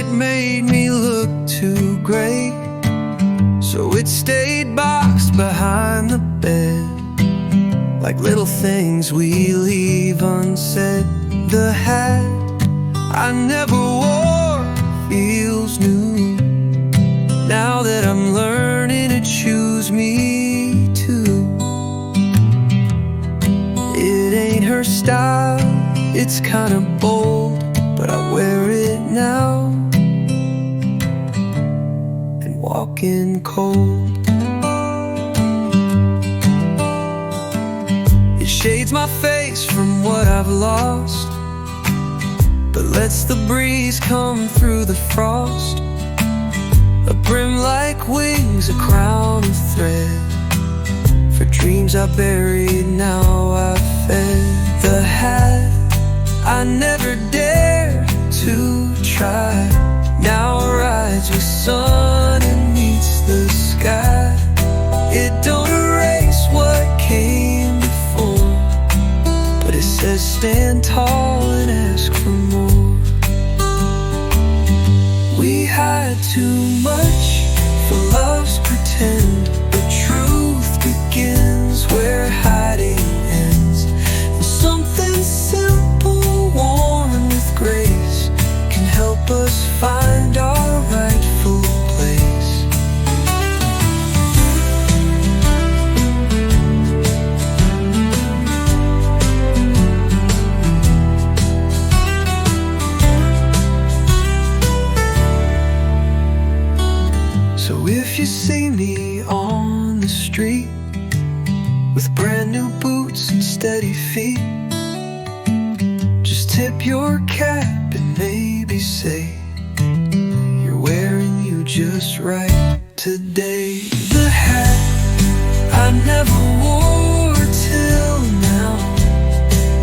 it made me look too great, so it stayed boxed behind the bed, like little things we leave unsaid. The hat I never wore feels new, now that I'm learning to choose me too. It ain't her style, it's kinda bold, but I wear it now and walk in cold. It shades my face from what I've lost, but lets the breeze come through the frost. A brim like wings, a crown of thread, for dreams I buried, now I fed. The hat I never dared to try, now rides with sun and meets the sky. It don't erase what came before, but it says stand tall and ask for more. We hide too much for love's pretend, but truth begins where hiding ends. And something simple, worn with grace, can help us find our rightful place. So if you see me on the street with brand new boots and steady feet, just tip your cap and maybe say you're wearing you just right today. The hat I never wore till now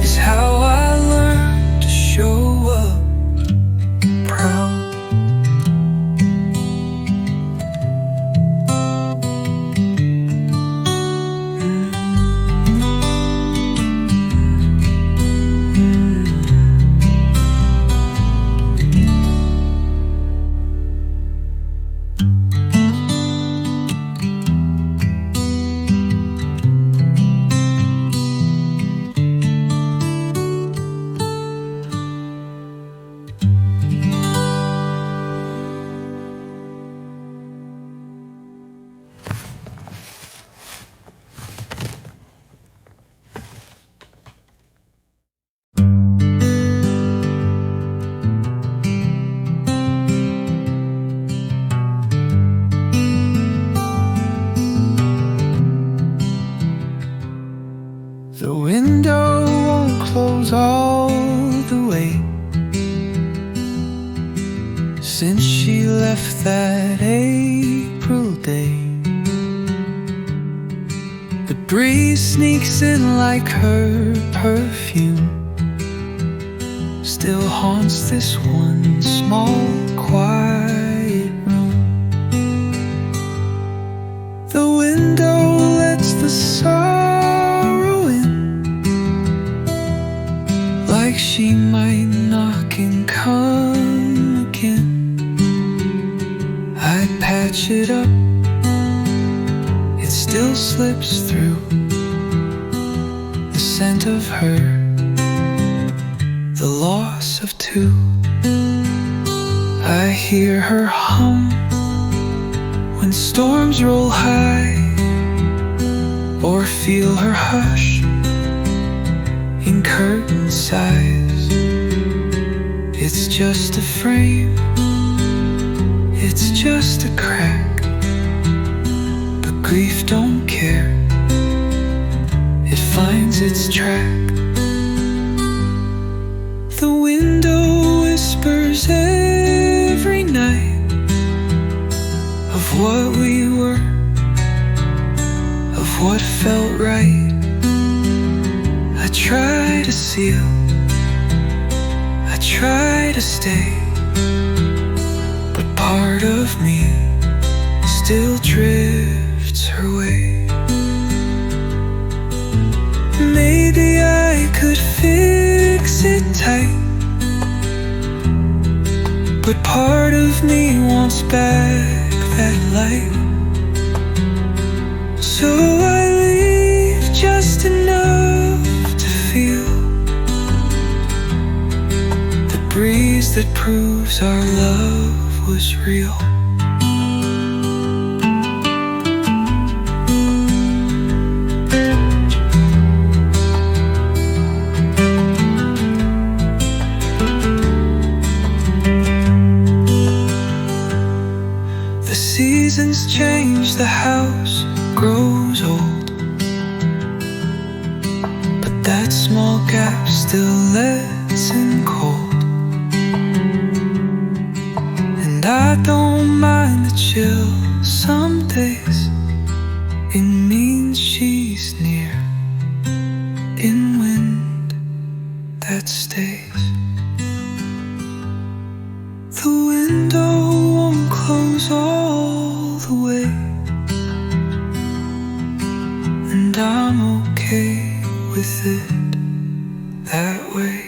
is how I learned to show up proud. The window won't close all the way since she left that April day. The breeze sneaks in like her perfume, still haunts this one small quiet room. The window lets the sorrow in, like she might knock and come again. I patch it up, it still slips through. The scent of her, the loss of two. I hear her hum when storms roll high, or feel her hush in curtain size. It's just a frame, it's just a crack, but grief don't care, it finds its track. The window whispers every night of what we were, of what felt right. I try to seal, I try to stay, but part of me still drifts her way. Maybe I could fix it tight, but but part of me wants back that light. So I leave just enough to feel the breeze that proves our love was real. The seasons change, the house grows old, but that small gap still lets in cold. And I don't mind the chill some days. It means she's near, in wind that stays. The window won't close all the way, and I'm okay with it that way.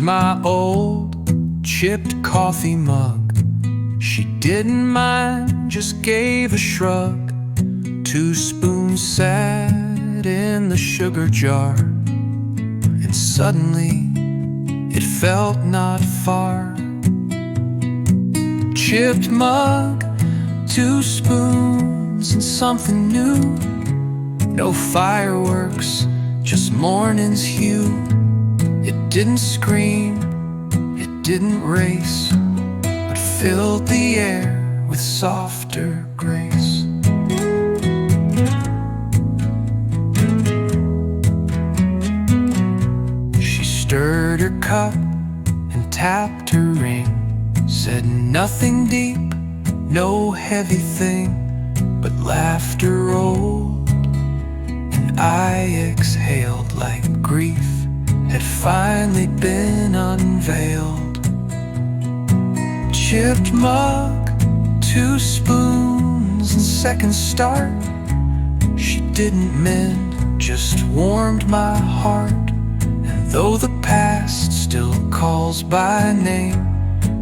My old chipped coffee mug, she didn't mind, just gave a shrug. 2 spoons sat in the sugar jar, and suddenly it felt not far. Chipped mug, 2 spoons and something new. No fireworks, just morning's hue. It didn't scream, it didn't race, but filled the air with softer grace. She stirred her cup and tapped her ring, said nothing deep, no heavy thing, but laughter rolled, and I exhaled like grief had finally been unveiled. Chipped mug, 2 spoons and second start. She didn't mend, just warmed my heart. And though the past still calls by name,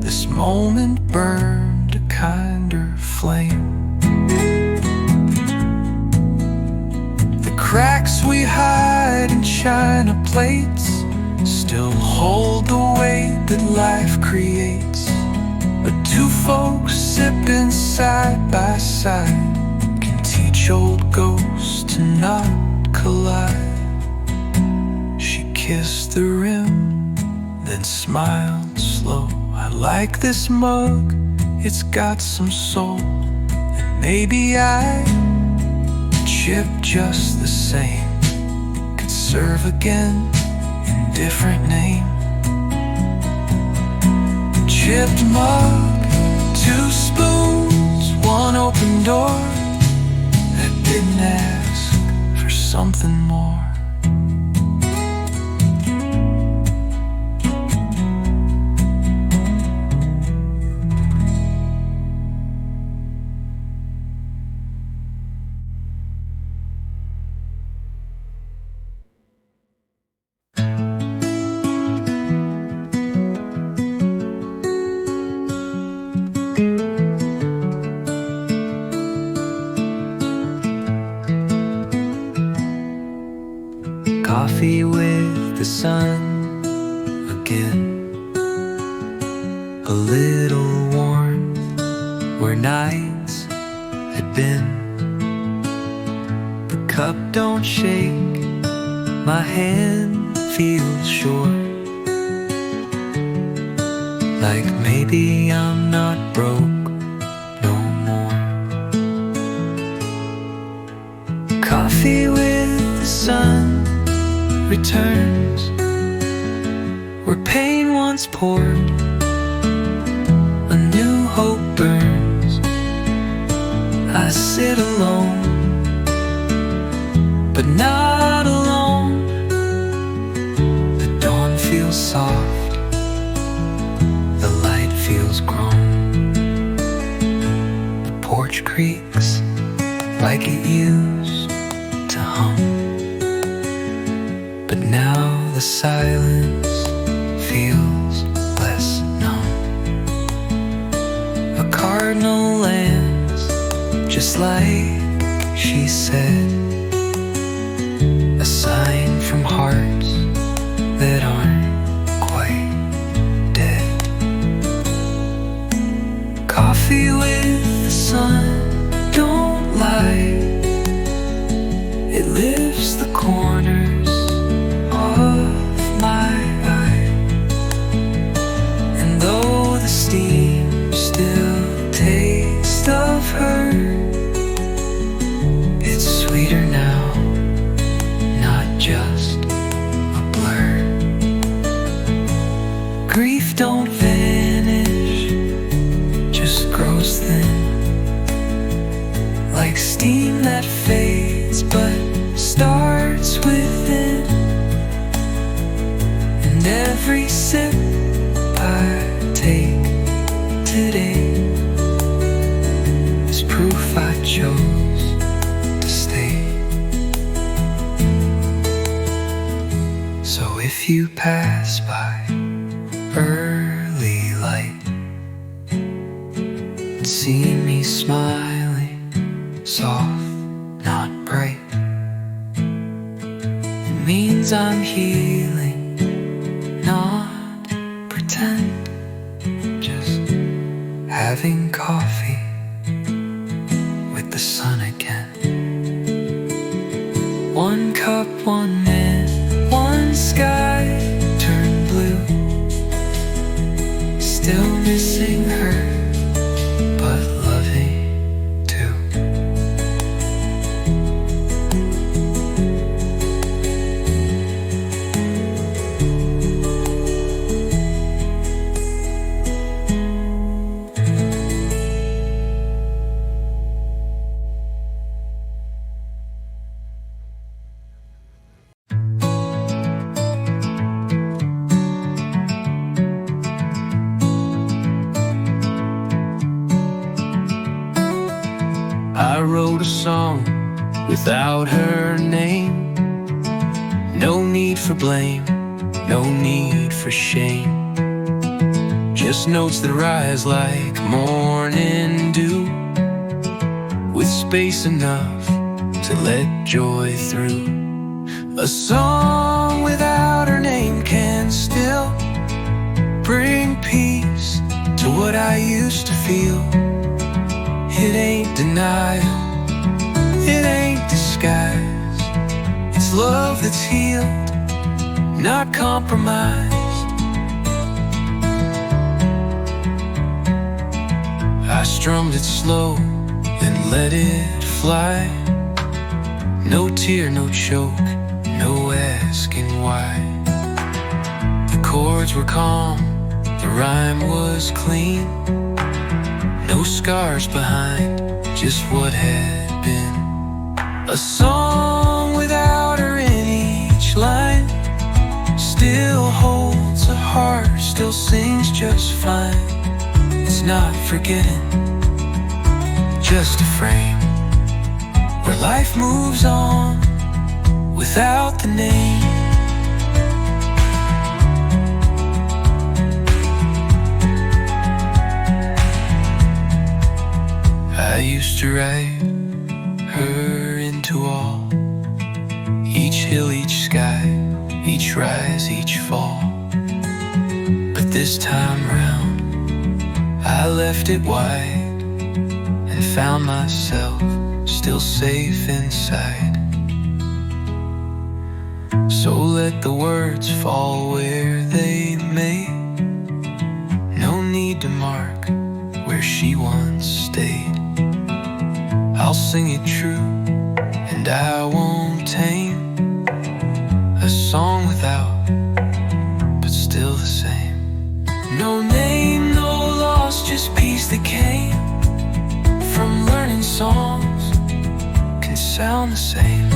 this moment burned a kinder flame. The cracks we hide in china plates still hold the weight that life creates. But 2 folks sipping side by side can teach old ghosts to not collide. She kissed the rim, then smiled slow. I like this mug, it's got some soul, and maybe I, chip just the same, could serve again, different name. Chipped mug, 2 spoons, 1 open door that didn't ask for something more. Coffee with the sun again, a little warmth where night been. The cup don't shake, my hand feels short, like maybe I'm not broke no more. Coffee with the sun returns, where pain once poured, a new hope burns. I sit alone, but not alone. The dawn feels soft, the light feels grown. The porch creaks like it used to hum, but now the silence feels less numb. A cardinal lands just like she said, a sign from hearts that aren't quite dead. Coffee with the sun, don't lie, it lifts the corners of my eye. And though the steam still tastes of her, it's sweeter now, not just a blur. Grief don't vanish, just grows thin, like steam that fades but starts within. And every sip I take today is proof I chose to stay. So if you pass by early light, see me smiling, soft, not bright, it means I'm healing, not pretend, just having coffee with the sun again. One cup, one man, one sky turned blue, still missing her, but loving too. I wrote a song without her name. No need for blame, no need for shame. Just notes that rise like morning dew, with space enough to let joy through. A song without her name can still bring peace to what I used to feel. It ain't denial, it ain't disguise, it's love that's healed, not compromise. I strummed it slow, then let it fly. No tear, no choke, no asking why. The chords were calm, the rhyme was clean. No scars behind, just what had been. A song without her in each line still holds a heart, still sings just fine. It's not forgetting, just a frame where life moves on without the name. I used to write her into all, each hill, each sky, each rise, each fall. But this time round, I left it wide and found myself still safe inside. So let the words fall where they may. No need to mark where she once stayed. I'll sing it true, and I won't tame a song without, but still the same. No name, no loss, just peace that came from learning songs can sound the same.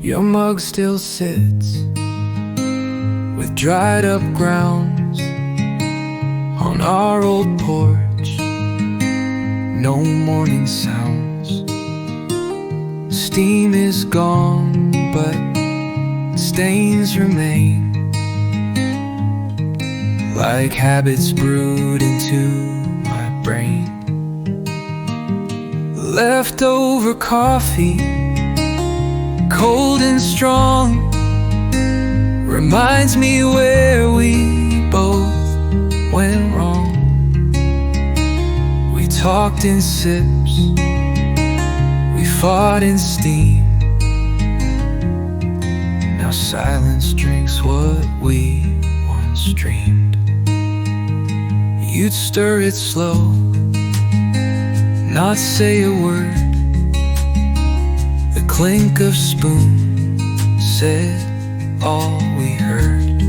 Your mug still sits with dried up grounds on our old porch. No morning sounds. Steam is gone, but stains remain, like habits brewed into my brain. Leftover coffee, cold and strong, reminds me where we both went wrong. We talked in sips, we fought in steam. Now silence drinks what we once dreamed. You'd stir it slow, not say a word. The clink of spoon said all we heard.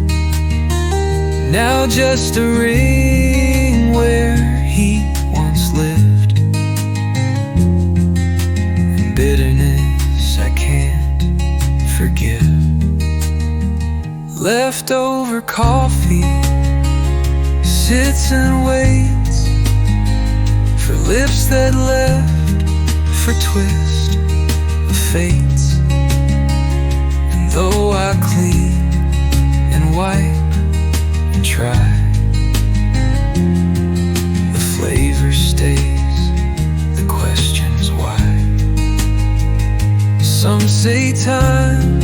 Now just a ring where he once lived, and bitterness I can't forgive. Leftover coffee sits and waits for lips that left, for twist of fates. And though I clean and wipe and try, the flavor stays, the question's why. Some say time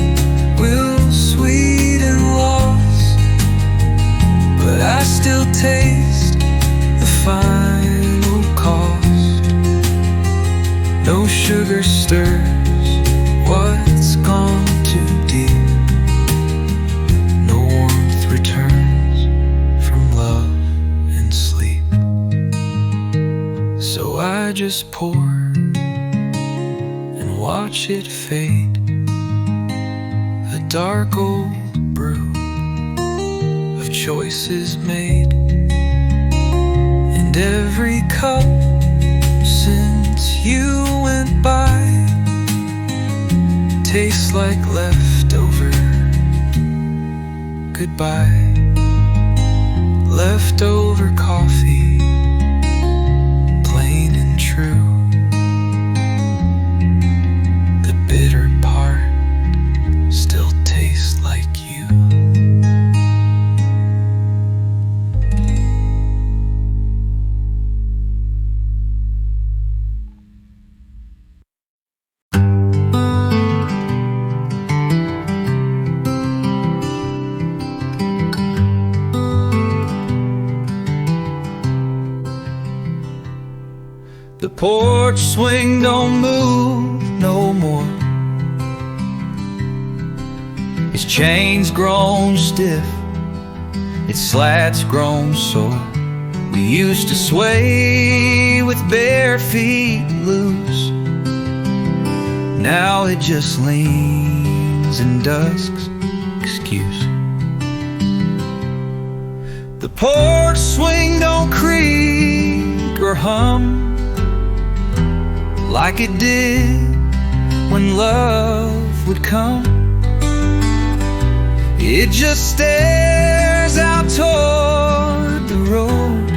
will sweeten loss, but I still taste the final cost. No sugar stirs what's gone too deep. No warmth returns from love and sleep. So I just pour and watch it fade. A dark old brew of choices made, and every cup since you went by tastes like leftover goodbye. Leftover coffee, plain and true. The bitter part still tastes like you. The porch swing don't move no more. Its chains grown stiff, its slats grown sore. We used to sway with bare feet loose. Now it just leans in dusk's excuse. The porch swing don't creak or hum like it did when love would come. It just stares out toward the road,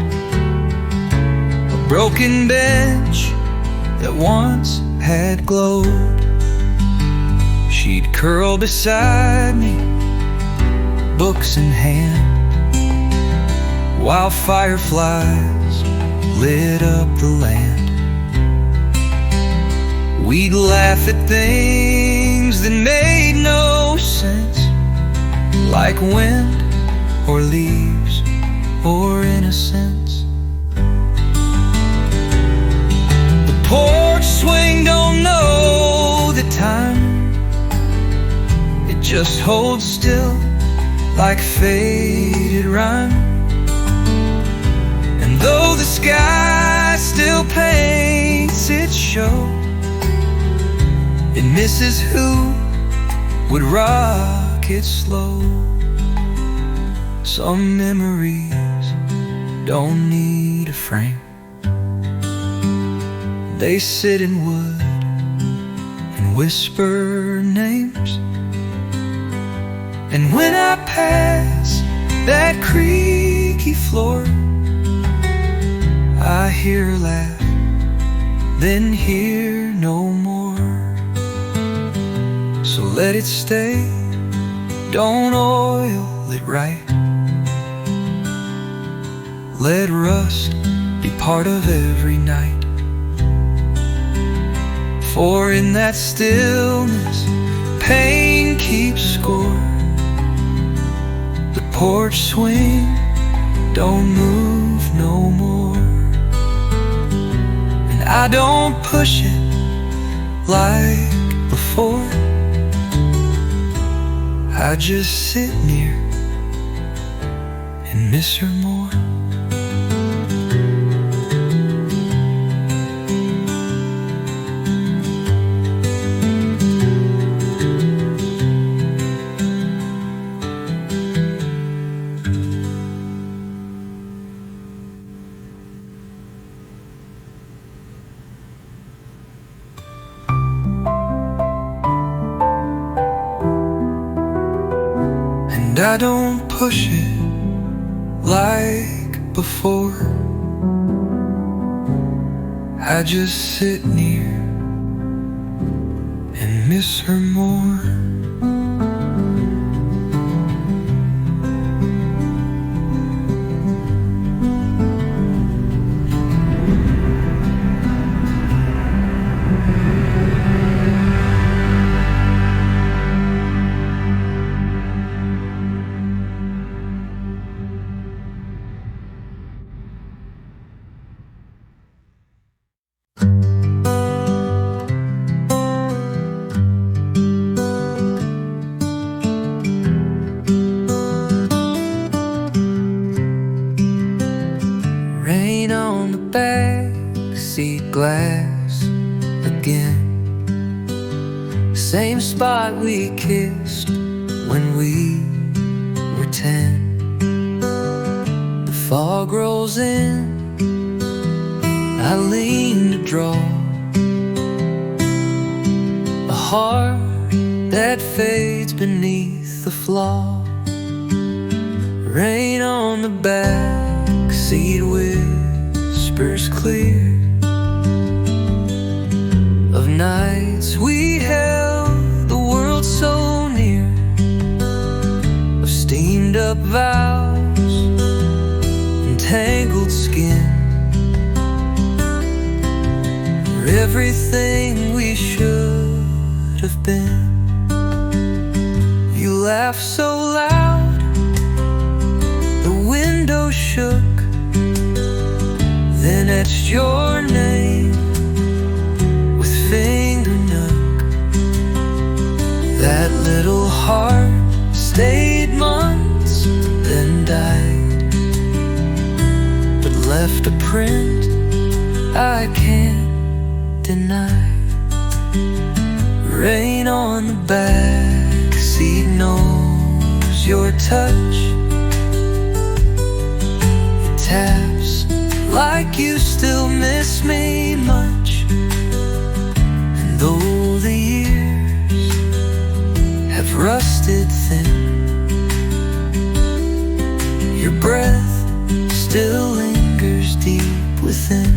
broken bench that once had glowed. She'd curl beside me, books in hand, while fireflies lit up the land. We'd laugh at things that made no sense, like wind or leaves or innocence. The porch swing don't know the time, it just holds still like faded rhyme. And though the sky still paints its show, it misses who would rock it slow. Some memories don't need a frame, they sit in wood and whisper names. And when I pass that creaky floor, I hear her laugh, then hear no more. So let it stay, don't oil it right. Let rust be part of every night. For in that stillness, pain keeps score. The porch swing don't move no more. And I don't push it like before, I just sit near and miss her more. And I don't push it like before, I just sit near and miss her more. Rain on the backseat glass again. Same spot we kissed when we were 10. The fog rolls in, I lean to draw a heart that fades beneath the flaw. Rain on the backseat whispers clear of nights we held the world so near, of steamed up vows and tangled skin, for everything we should have been. You laughed so loud, the window shook, then etched your name with finger nook. That little heart stayed months, then died, but left a print I can't deny. Rain on the backseat knows your touch. It taps like you still miss me much. And though the years have rusted thin, your breath still lingers deep within.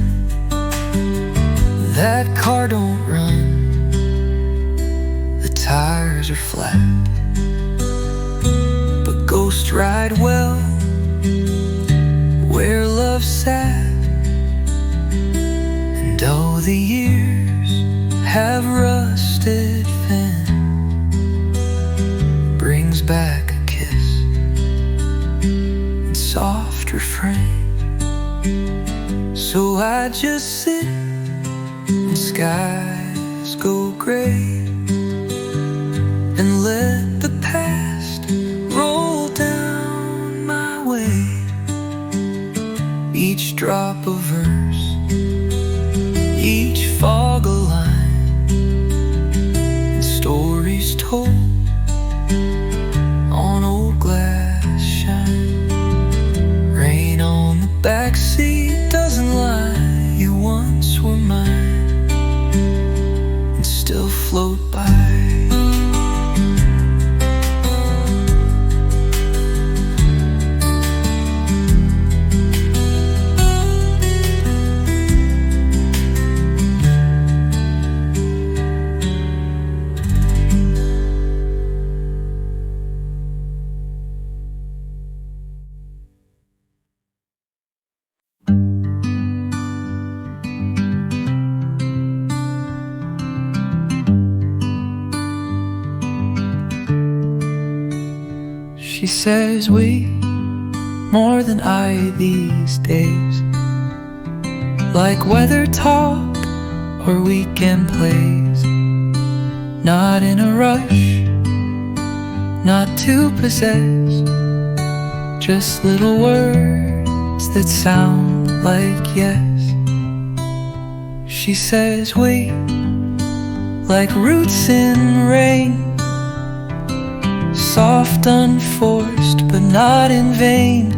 That car don't run, the tires are flat, but ghosts ride well where love's sad. And oh, the years have rusted thin, brings back a kiss and soft refrain. So I just sit and skies go gray and let the past roll down my way. Each drop a verse, each fog a line, and stories told on old glass shine. Rain on the backseat doesn't lie, you once were mine and still float by. She says we more than I these days, like weather talk or weekend plays. Not in a rush, not to possess, just little words that sound like yes. She says we like roots in rain, soft, unforced, but not in vain.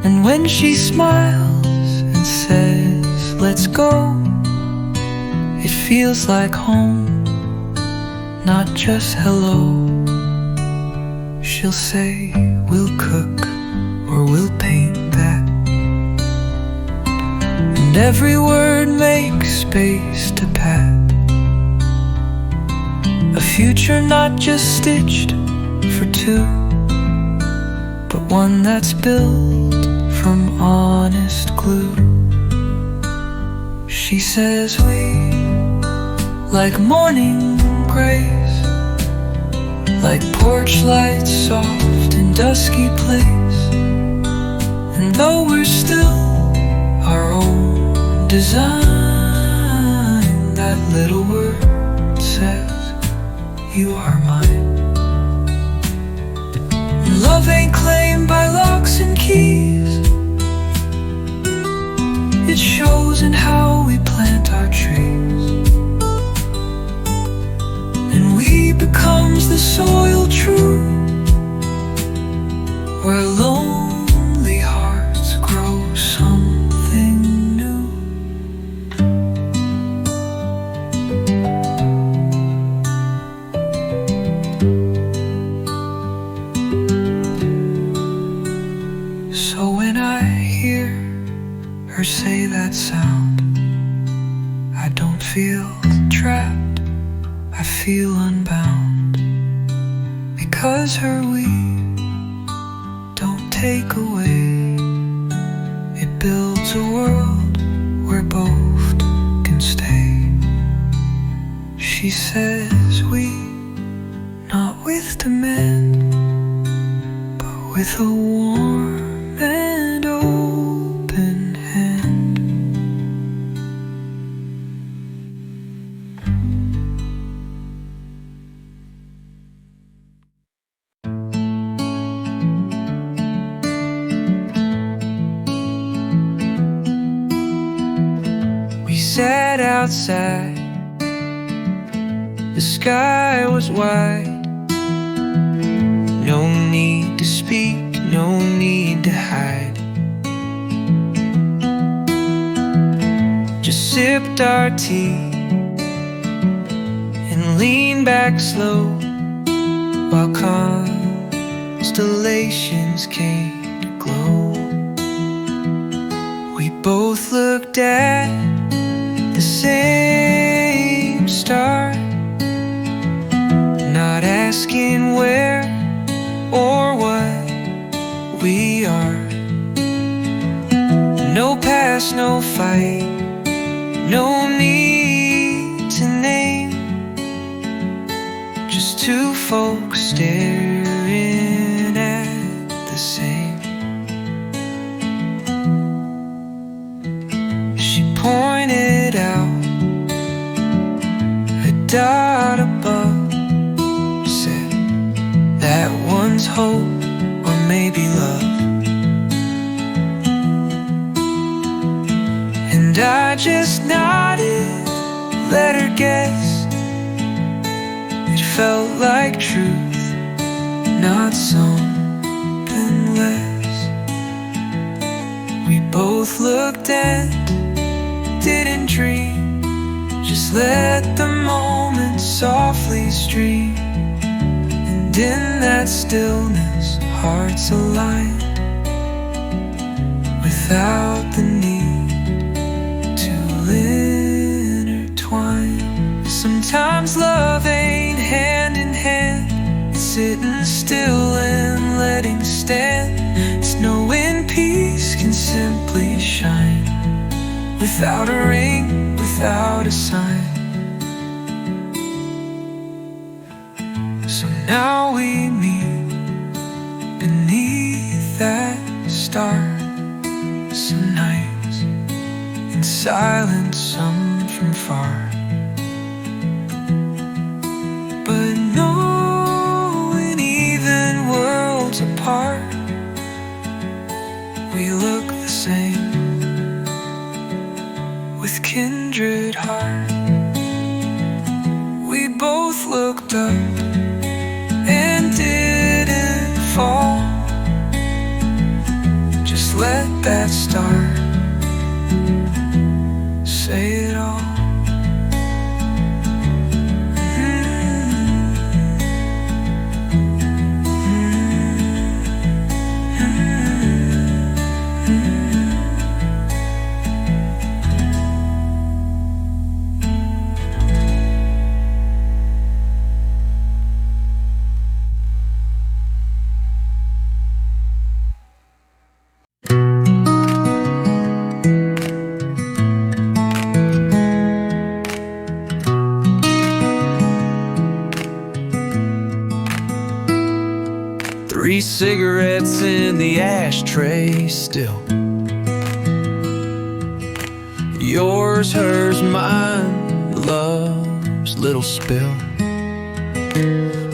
And when she smiles and says, let's go, it feels like home, not just hello. She'll say, we'll cook or we'll paint that, and every word makes space to pat. A future not just stitched for two, but one that's built from honest glue. She says we like morning grace, like porch lights soft in dusky place. And though we're still our own design, that little word says you are mine. And love ain't claimed by locks and keys, it shows in how we plant our trees. And we becomes the soil true, where lonely hearts grow something new. So when I hear her say that sound, I don't feel trapped, I feel unbound, because her we don't take away. It builds a world where both can stay. She says we, not with demand, but with a warm and open hand. We sat outside, the sky was wide. No need to speak, no need to hide. Just sipped our tea and leaned back slow, while constellations came to glow. We both looked at the same fight, no need to name, just two folks staring at the same. She pointed out a dot above, said that one's hope or maybe love. And I just nodded, let her guess. It felt like truth, not something less. We both looked and didn't dream, just let the moment softly stream. And in that stillness, hearts aligned, without the need intertwine. Sometimes love ain't hand in hand, it's sitting still and letting stand. It's knowing peace can simply shine, without a ring, without a sign. So now we meet beneath that star, some nights in silence, some from far. But knowing even worlds apart, we look the same, with kindred heart. We both looked up and didn't fall, just let that star say it all. Three cigarettes in the ashtray still. Yours, hers, mine, love's little spill.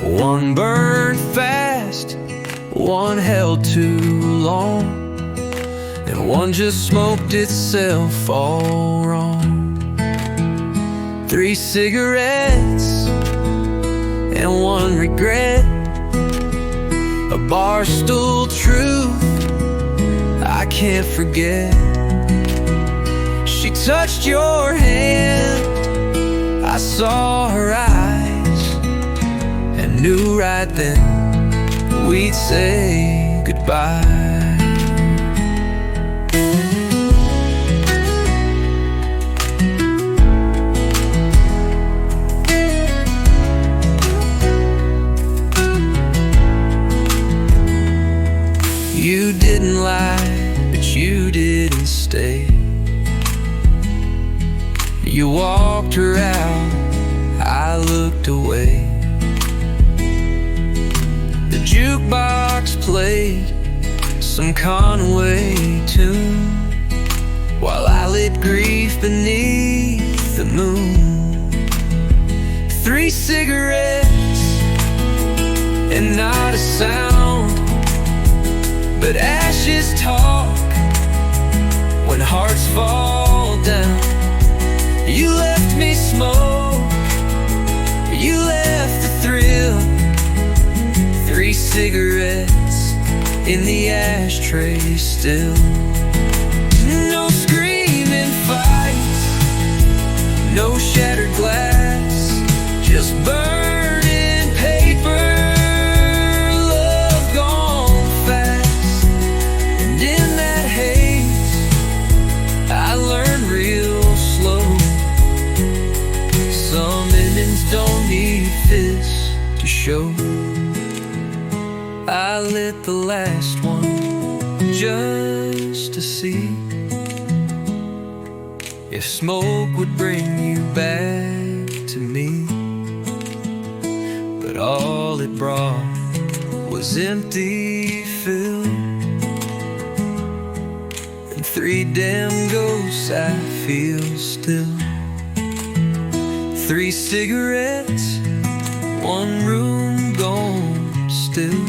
One burned fast, one held too long, and one just smoked itself all wrong. Three cigarettes and one regret, a barstool truth I can't forget. She touched your hand, I saw her eyes, and knew right then we'd say goodbye. You didn't lie, but you didn't stay. You walked her out, I looked away. The jukebox played some Conway tune, while I lit grief beneath the moon. Three cigarettes and not a sound, but ashes talk when hearts fall down. You left me smoke, you left the thrill. Three cigarettes in the ashtray still. No screaming fights, no shattered glass, just burning paper, love gone fast. And in that haze I learned real slow, some endings don't need fists to show. I lit the last one just to see if smoke would bring you back to me. But all it brought was empty fill, and 3 damn ghosts I feel still. 3 cigarettes, 1 room gone still,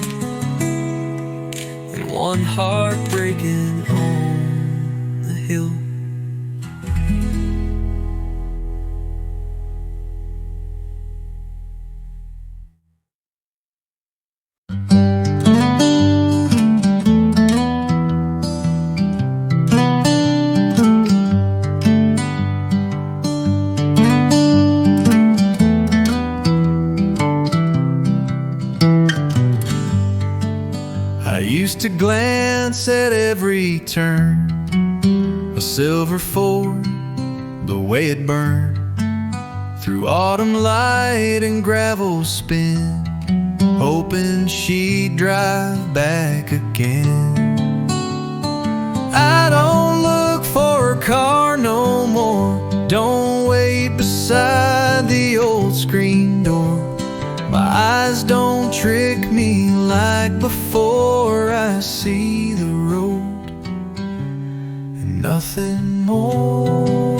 and 1 heart breaking on the hill. I used to glance at every turn, a silver Ford, the way it burned through autumn light and gravel spin, hoping she'd drive back again. I don't look for a car no more, don't wait beside the old screen door. My eyes don't trick me like before. I see the road and nothing more.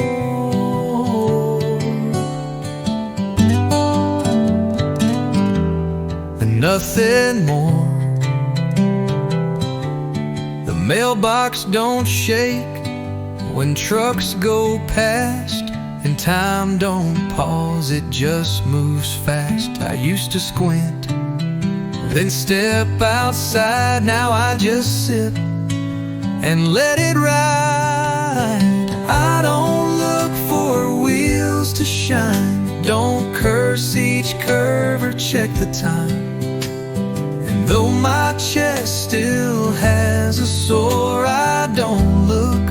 And nothing more. The mailbox don't shake when trucks go past, and time don't pause, it just moves fast. I used to squint, then step outside. Now I just sit and let it ride. I don't look for wheels to shine, don't curse each curve or check the time. And though my chest still has a sore, I don't look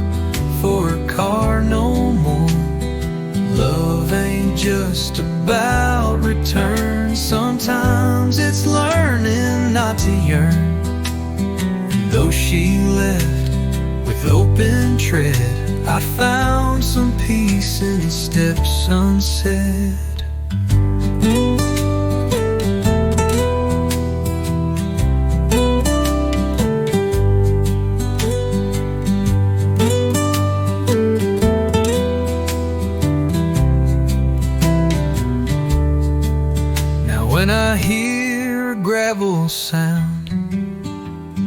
for a car no more. Love ain't just about return, sometimes it's learning not to yearn. And though she left with open tread, I found some peace in steps unsaid. When I hear a gravel sound,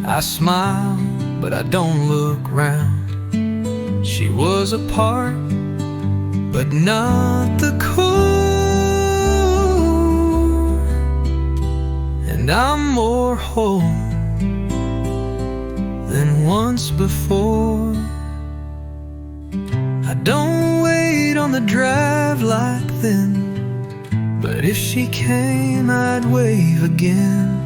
I smile, but I don't look round. She was a part, but not the core. And I'm more whole than once before. I don't wait on the drive like then, but if she came, I'd wave again.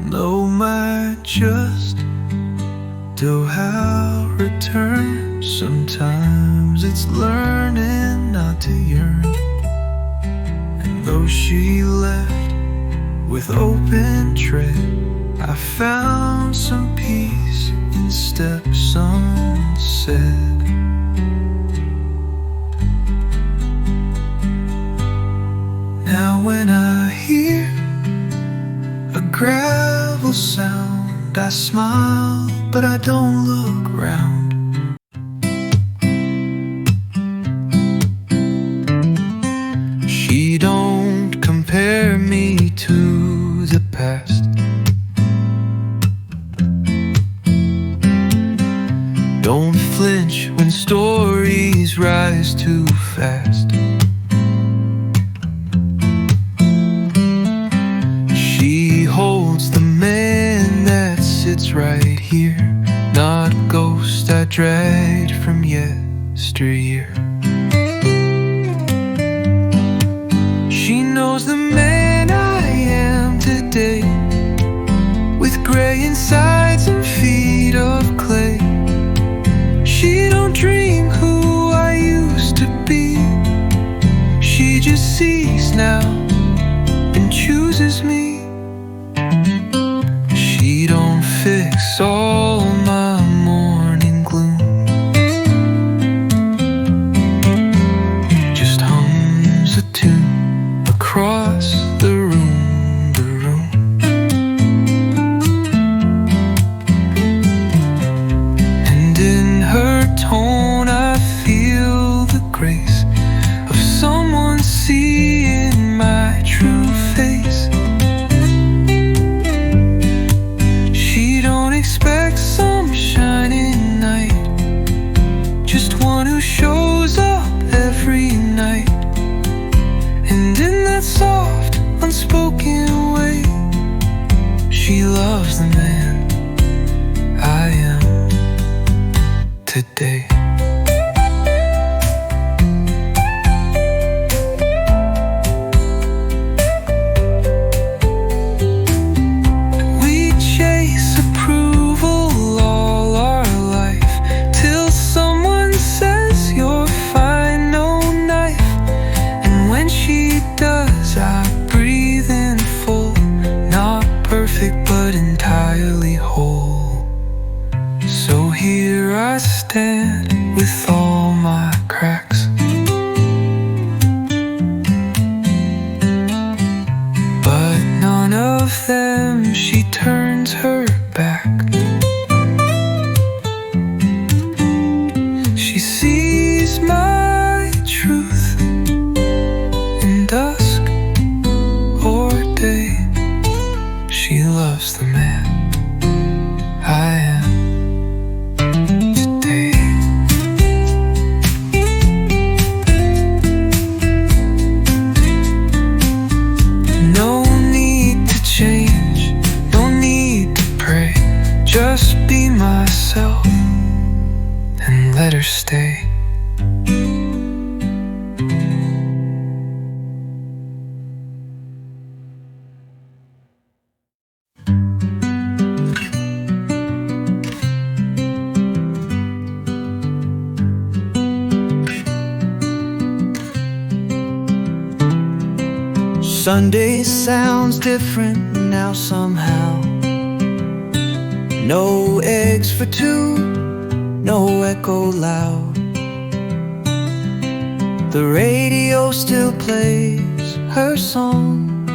Though my just do how return, sometimes it's learning not to yearn. And though she left with open tread, I found some peace in steps unsaid. Now when I hear a gravel sound, I smile, but I don't look round. She don't compare me to the past. Don't flinch when stories rise too fast. dread from yesteryear. She knows the man I am today, with gray insides and feet of clay. She don't dream who I used to be. She just sees now and chooses me. She don't fix all my morning gloom, just hums a tune across the room, the room. And in her tone I feel the grace of someone seeing my true face. She don't expect some shining night, just one who shows up every night. And in that soft, unspoken way, she loves the man I am today. We chase approval all our life, till someone says you're fine, no knife. And when she does, I breathe in full, not perfect but entirely whole. So here I stand with all my cracks, but none of them she turns her back. She sees my truth in dusk or day. She loves the man I am today. No need to change, no need to pray, just be myself and let her stay. Sunday sounds different now somehow. No eggs for two, no echo loud. The radio still plays her songs,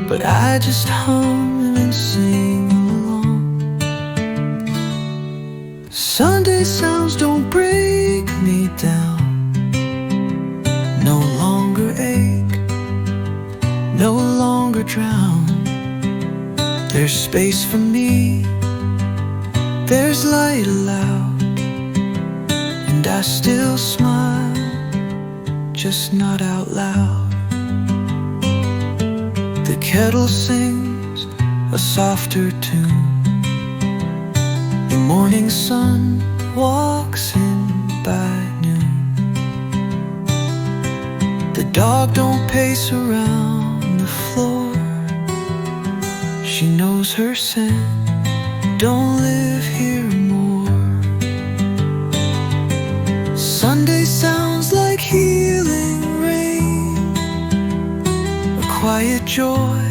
but I just hum and sing along. Sunday sounds don't break me down, no longer ache, no longer drown. There's space for me, there's light allowed, and I still smile, just not out loud. The kettle sings a softer tune, the morning sun walks in by noon. The dog don't pace around the floor, she knows her scent, don't live here more. Sunday sounds like healing rain, a quiet joy,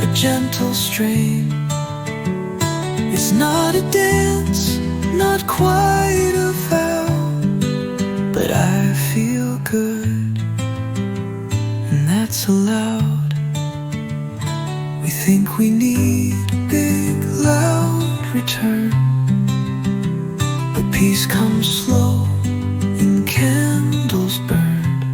a gentle strain. It's not a dance, not quite a vow, but I feel good, and that's allowed. We think we need a big, loud return, but peace comes slow in candles burned.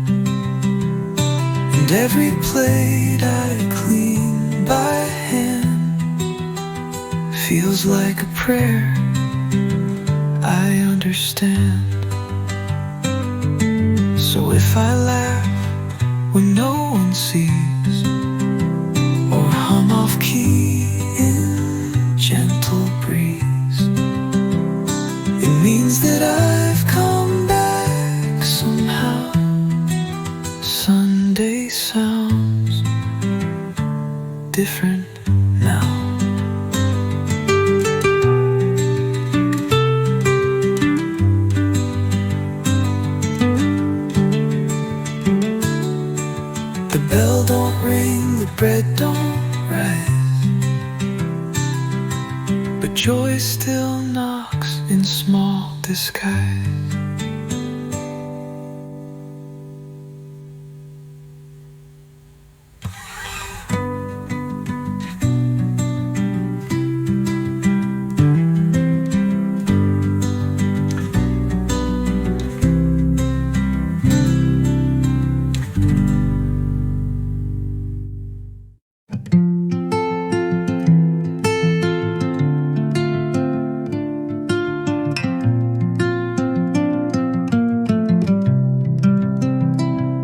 And every plate I clean by hand feels like a prayer I understand. So if I laugh when no one sees, or hum off key in gentle breeze, different now. The bell don't ring, the bread don't rise, but joy still knocks in small disguise.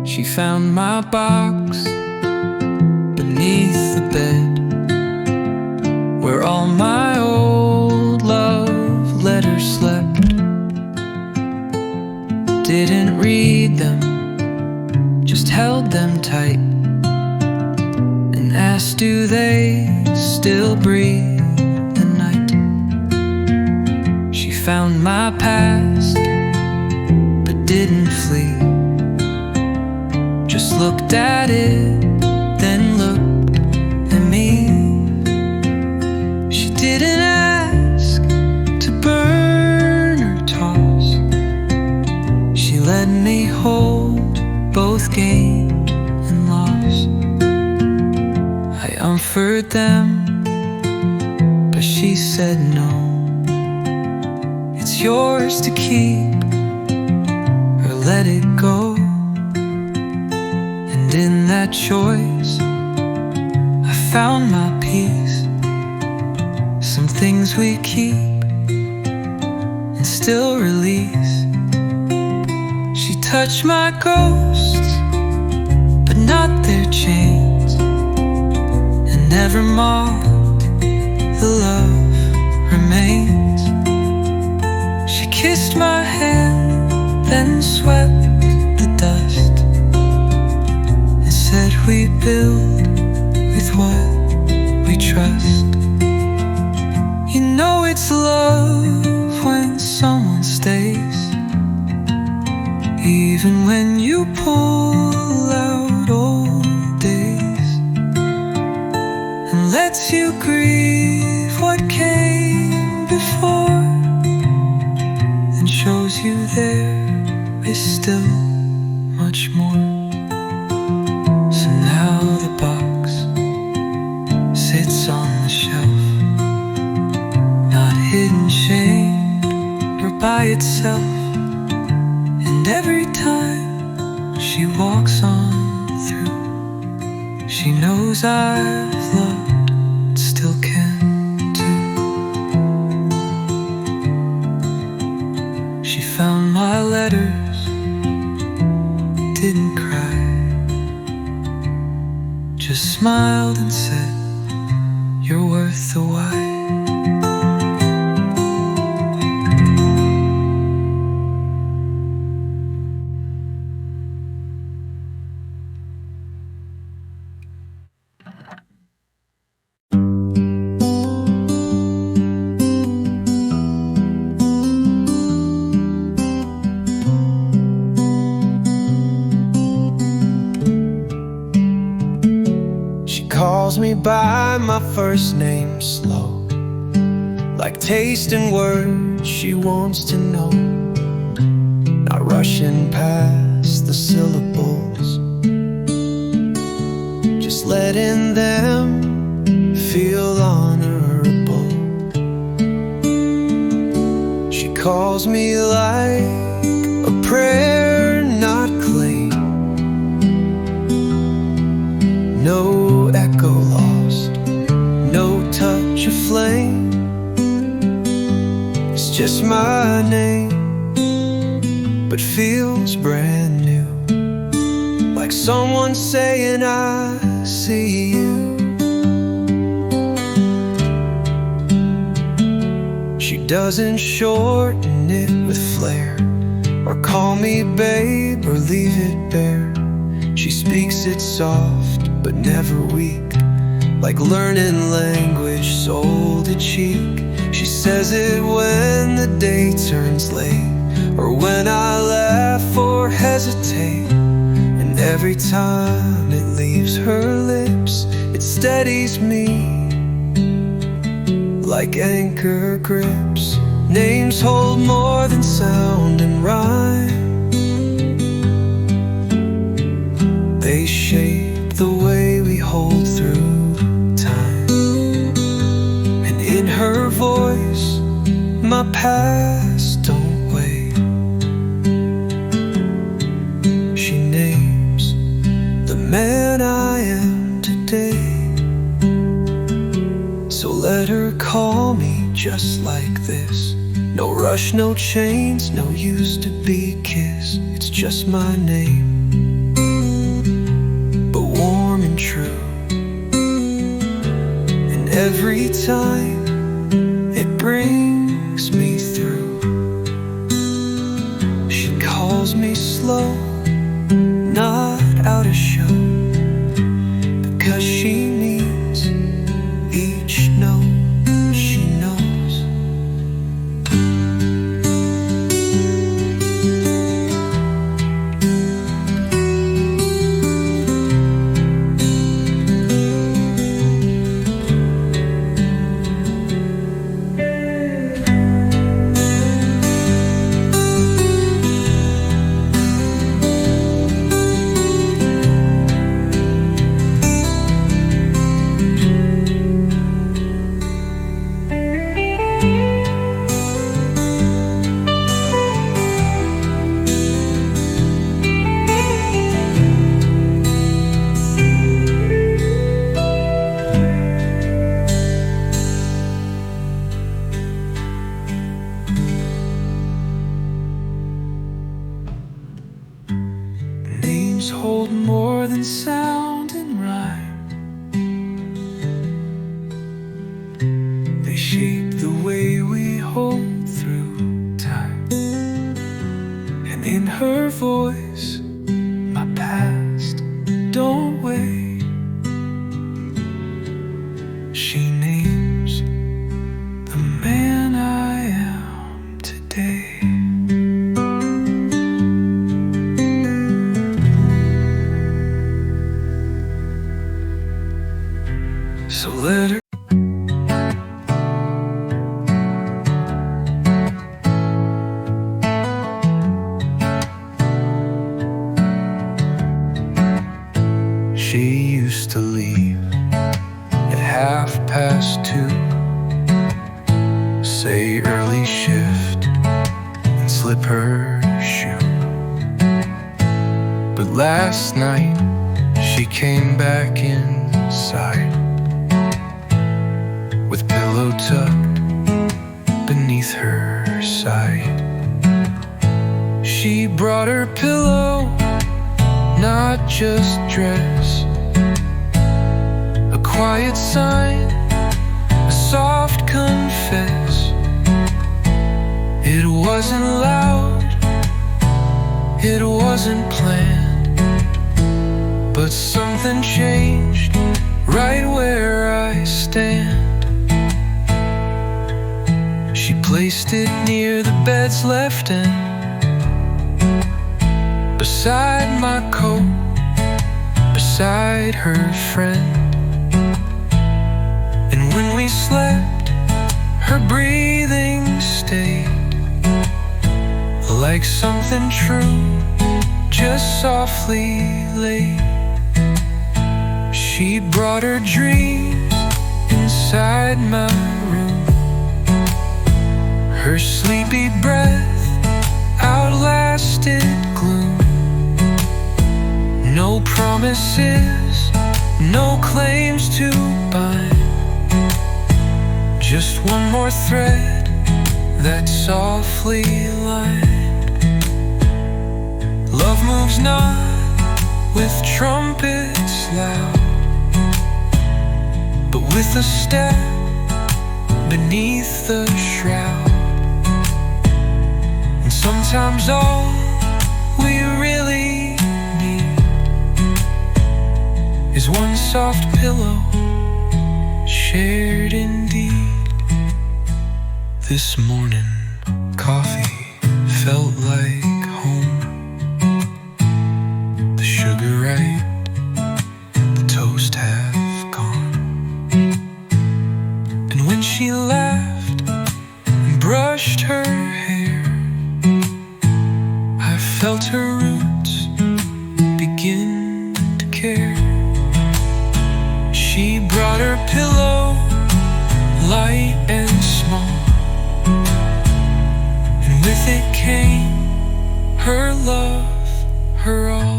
She found my box beneath the bed, where all my old love letters slept. Didn't read them, just held them tight, and asked, do they still breathe the night? She found my past, but didn't flee, just looked at it, then looked at me. She didn't ask to burn or toss. She let me hold both gain and loss. I offered them, but she said no. It's yours to keep or let it go. In that choice, I found my peace. Some things we keep and still release. She touched my ghosts, but not their chains, and never mocked the love remains. She kissed my hand, then swept the dust, said we build with what we trust. You know it's love when someone stays, even when you pull out old days, and lets you grieve what came before, and shows you there is still much more. The box sits on the shelf, not hidden, shamed, or by itself. And every time she walks on through, she knows I've loved and still can too. She found my letters, didn't cry, just smiled and said, you're worth the while. Calls me by my first name slow, like tasting words she wants to know, not rushing past the syllables, just letting them feel honorable. She calls me like a prayer not claimed, no echo lost, no touch of flame. It's just my name, but feels brand new, like someone saying I see you. She doesn't shorten it with flair, or call me babe, or leave it bare. She speaks it soft, but never weak, like learning language soul to cheek. She says it when the day turns late, or when I laugh or hesitate. And every time it leaves her lips, it steadies me like anchor grips. Names hold more than sound and rhyme. They shape the way we hold through time. And in her voice, my past don't wait. She names the man I am today. So let her call me just like this. No rush, no chains, no use to be kissed. It's just my name, but warm and true. And every time it brings me through. She calls me slow, not out of show, because she means each note she knows. Names hold more than sound and rhyme. They shape the way we hold through time. And in her voice, my past don't wait. She names the man I am today. So let her. She used to leave at 2:30, say early shift, and slip her shoe. But last night she came back inside, with pillow tucked beneath her side. She brought her pillow, not just dress, a quiet sign, a soft confess. It wasn't loud, it wasn't planned, but something changed right where I stand. She placed it near the bed's left end, beside my coat, beside her friend. And when we slept, her breathing stayed, like something true, just softly laid. She brought her dreams inside my room. Her sleepy breath outlasted gloom. No promises, no claims to bind, just one more thread that softly lined. Love moves not with trumpets loud, but with a step beneath the shroud. And sometimes all we really need is one soft pillow shared indeed. This morning, coffee felt like home. The sugar right, the toast half gone. And when she laughed and brushed her hair, I felt her roots begin to care. She brought her pillow, light and small, and with it came her love, her all.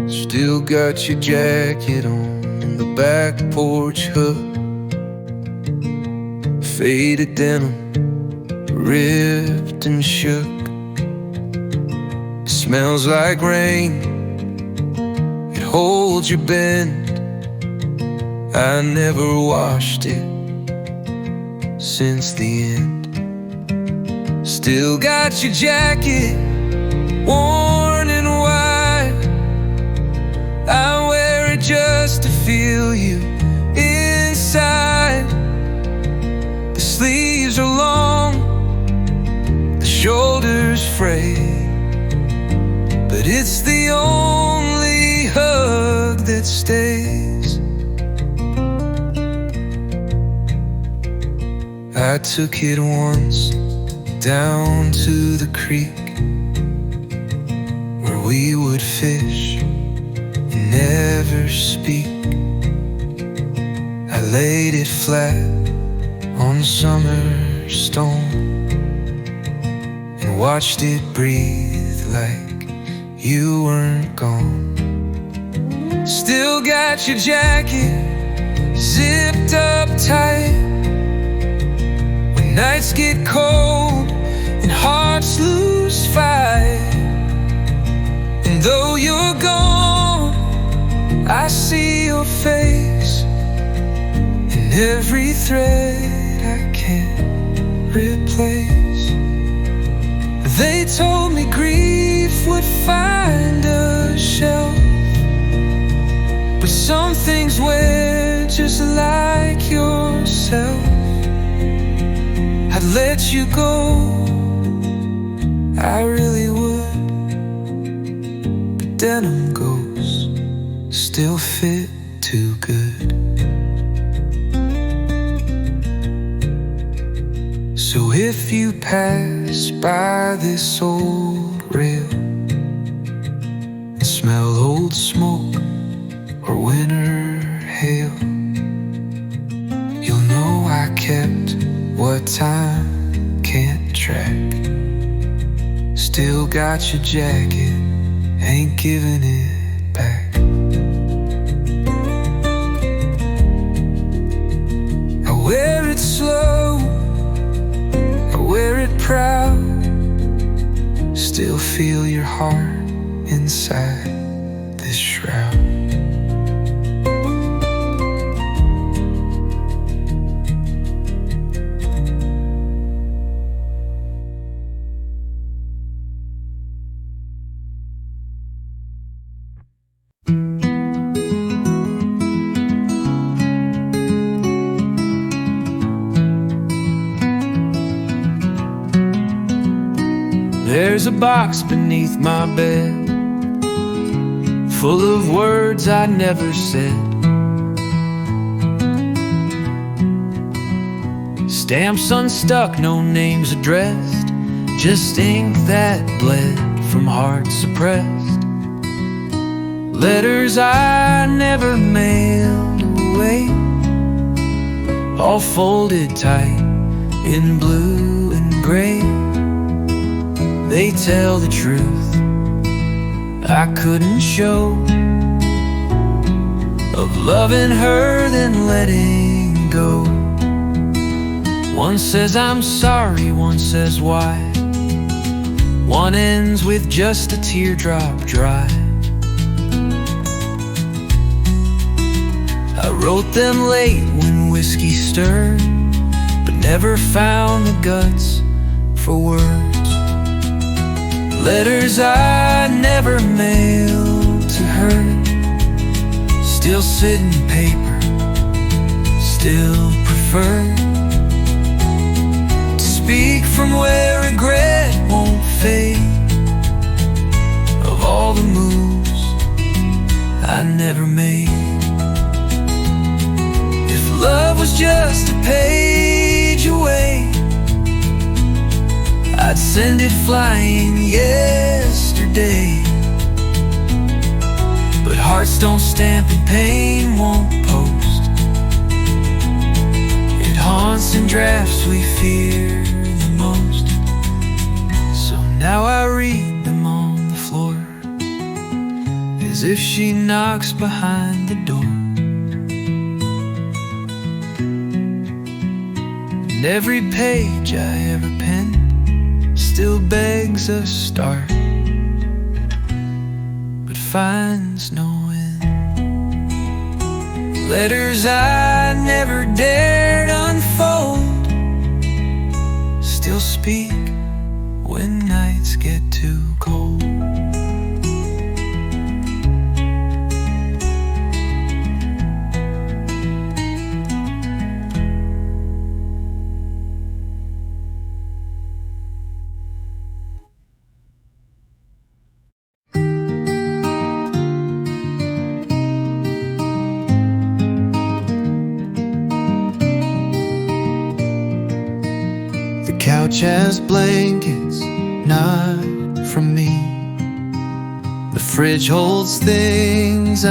Still got your jacket on in the back porch hook. Faded denim, ripped and shook. It smells like rain, it holds your bend. I never washed it since the end. Still got your jacket, worn and wide. I wear it just to feel you inside. The sleeves are long, the shoulders frayed, but it's the only hug that stays. I took it once down to the creek where we would fish and never speak. I laid it flat on summer stone and watched it breathe like you weren't gone. Still got your jacket zipped up tight. When nights get cold and hearts lose fight, and though you're gone, I see your face in every thread I can't replace. They told me grief would find a shelf, but some things wear just like yourself. I'd let you go, I really would, but denim goes still fit too good. So if you pass by this old rail and smell old smoke or winter hail, you'll know I kept what time can't track. Still got your jacket, ain't giving it back. I wear it slow, I wear it proud. Still feel your heart inside this shroud. There's a box beneath my bed, full of words I never said. Stamps unstuck, no names addressed, just ink that bled from hearts suppressed. Letters I never mailed away, all folded tight in blue and gray. They tell the truth I couldn't show, of loving her then letting go. One says I'm sorry, one says why. One ends with just a teardrop dry. I wrote them late when whiskey stirred, but never found the guts for words. Letters I never mailed to her, still sit in paper, still prefer to speak from where regret won't fade. Of all the moves I never made, if love was just a page away, I'd send it flying yesterday. But hearts don't stamp and pain won't post. It haunts in drafts we fear the most. So now I read them on the floor, as if she knocks behind the door. And every page I ever penned still begs a start, but finds no end. Letters I never dared unfold still speak when nights get too cold. The couch has blankets, not from me. The fridge holds things